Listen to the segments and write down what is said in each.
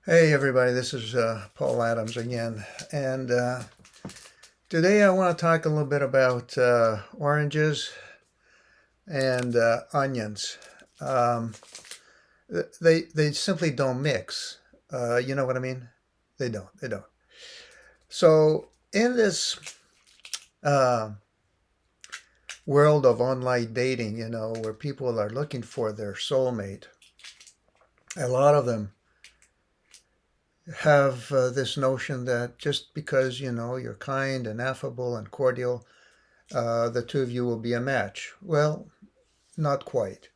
Hey everybody, this is Paul Adams again, and today I want to talk a little bit about oranges and onions. Um, they simply don't mix. You know what I mean? They don't. They don't. So in this uh, world of online dating, where people are looking for their soulmate, a lot of them have this notion that just because you're kind and affable and cordial, the two of you will be a match. Well, not quite.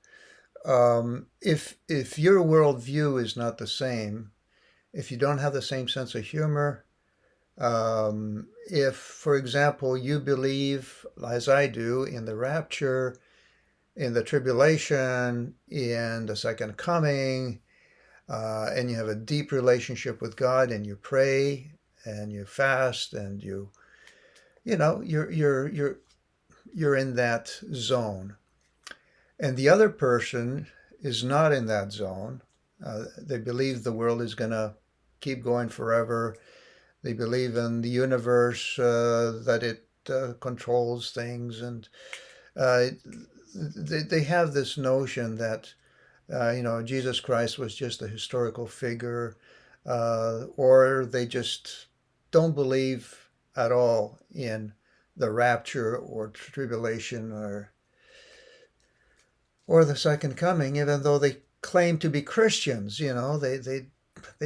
If your worldview is not the same, if you don't have the same sense of humor, if, for example, you believe, as I do, in the rapture, in the tribulation, in the second coming, and you have a deep relationship with God, and you pray and you fast, and you're in that zone, and the other person is not in that zone. They believe the world is going to keep going forever. They believe in the universe, that it controls things, and uh, they have this notion that Jesus Christ was just a historical figure, or they just don't believe at all in the rapture or tribulation or the second coming, even though they claim to be Christians. They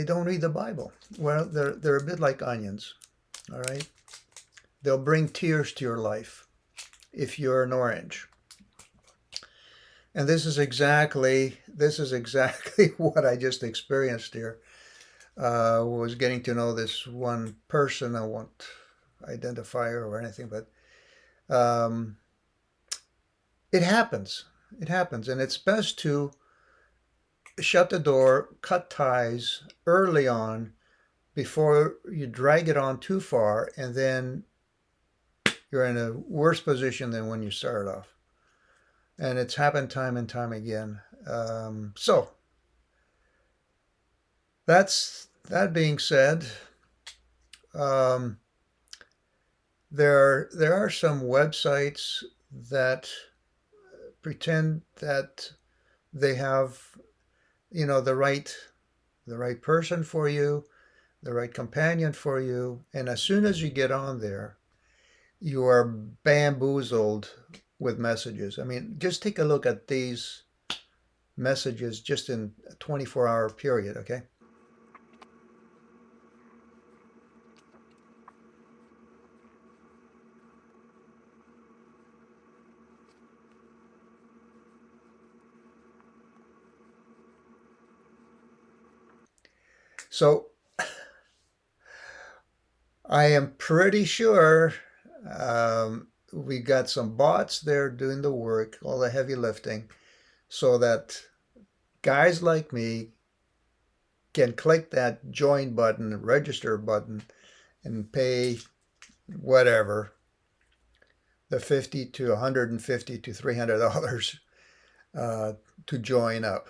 don't read the Bible. Well, they're a bit like onions. All right, they'll bring tears to your life if you're an orange. And this is exactly what I just experienced here. Was getting to know this one person. I won't identify her or anything, but um, it happens. It happens, and it's best to shut the door, cut ties early on before you drag it on too far, and then you're in a worse position than when you started off. And it's happened time and time again. So that being said, um, there are some websites that pretend that they have the right person for you, the right companion for you, and as soon as you get on there, you are bamboozled with messages. I mean, just take a look at these messages just in a 24-hour period, okay? So I am pretty sure we got some bots there doing the work, all the heavy lifting, so that guys like me can click that join button, register button, and pay whatever, the 50 to 150 to $300 uh, to join up.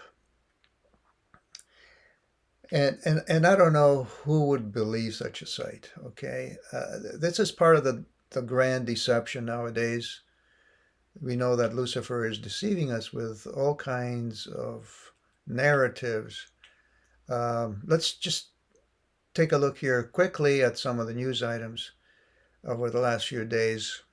And I don't know who would believe such a site. Okay, this is part of the grand deception nowadays. We know that Lucifer is deceiving us with all kinds of narratives. Let's just take a look here quickly at some of the news items over the last few days.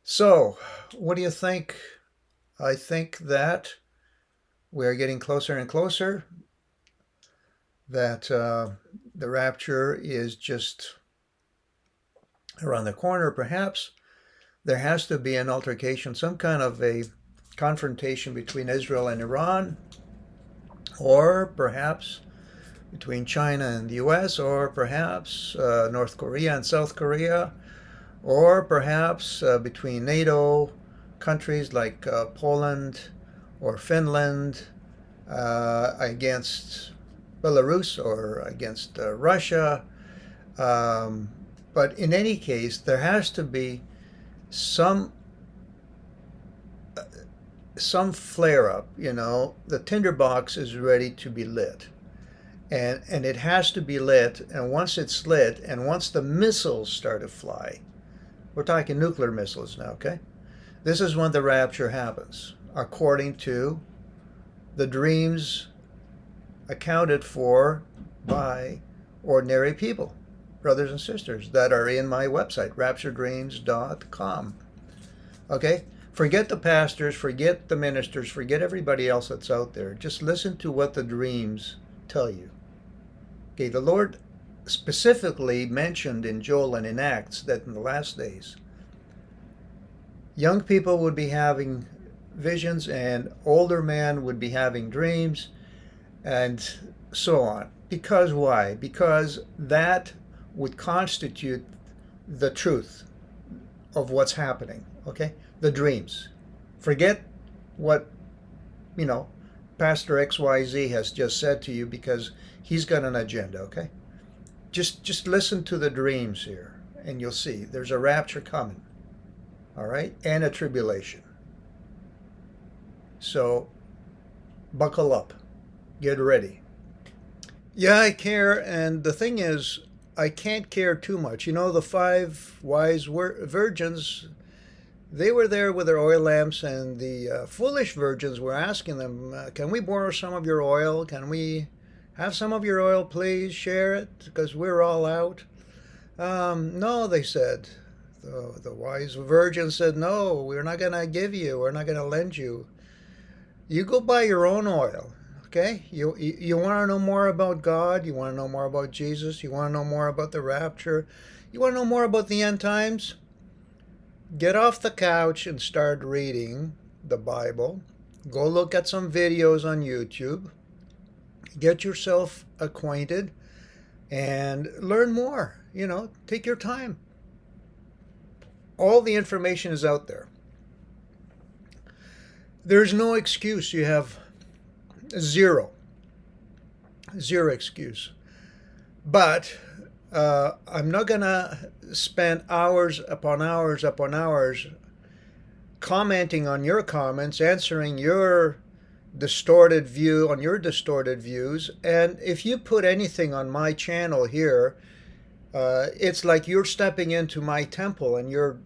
So, what do you think? I think that we're getting closer and closer, that the rapture is just around the corner, perhaps. There has to be an altercation, some kind of a confrontation between Israel and Iran, or perhaps between China and the US, or perhaps North Korea and South Korea, or perhaps between NATO countries like Poland or Finland against Belarus or against Russia. Um, but in any case, there has to be some some flare up. The tinderbox is ready to be lit, and it has to be lit. And once it's lit, and once the missiles start to fly, we're talking nuclear missiles now, okay? This is when the rapture happens, according to the dreams accounted for by ordinary people, brothers and sisters, that are in my website, rapturedreams.com. Okay? Forget the pastors, forget the ministers, forget everybody else that's out there. Just listen to what the dreams tell you. Okay, the Lord specifically mentioned in Joel and in Acts that in the last days, young people would be having visions and older men would be having dreams and so on. Because why? Because that would constitute the truth of what's happening, okay? The dreams. Forget what, Pastor XYZ has just said to you because he's got an agenda, okay? Just listen to the dreams here and you'll see there's a rapture coming, all right? And a tribulation. So buckle up. Get ready. Yeah, I care, and the thing is, I can't care too much. The five wise virgins, they were there with their oil lamps, and the foolish virgins were asking them, can we borrow some of your oil? Can we have some of your oil, please? Share it, because we're all out. No, they said. The wise virgins said, no, we're not going to give you. We're not going to lend you. You go buy your own oil. Okay? You want to know more about God? You want to know more about Jesus? You want to know more about the rapture? You want to know more about the end times? Get off the couch and start reading the Bible. Go look at some videos on YouTube. Get yourself acquainted and learn more. Take your time. All the information is out there. There's no excuse. You have zero excuse. But I'm not going to spend hours upon hours upon hours commenting on your comments, answering your distorted view on your distorted views. And if you put anything on my channel here, it's like you're stepping into my temple and you're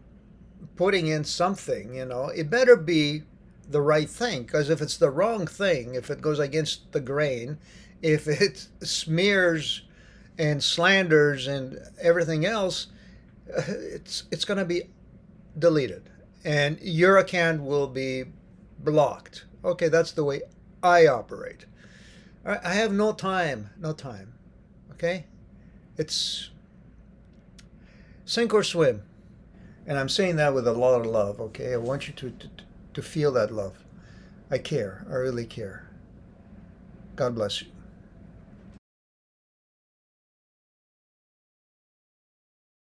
putting in something. It better be the right thing, because if it's the wrong thing, if it goes against the grain, if it smears and slanders and everything else, it's going to be deleted and your account will be blocked. Okay, that's the way I operate. I have no time. Okay, it's sink or swim, and I'm saying that with a lot of love. Okay, I want you to feel that love. I care. I really care. God bless you.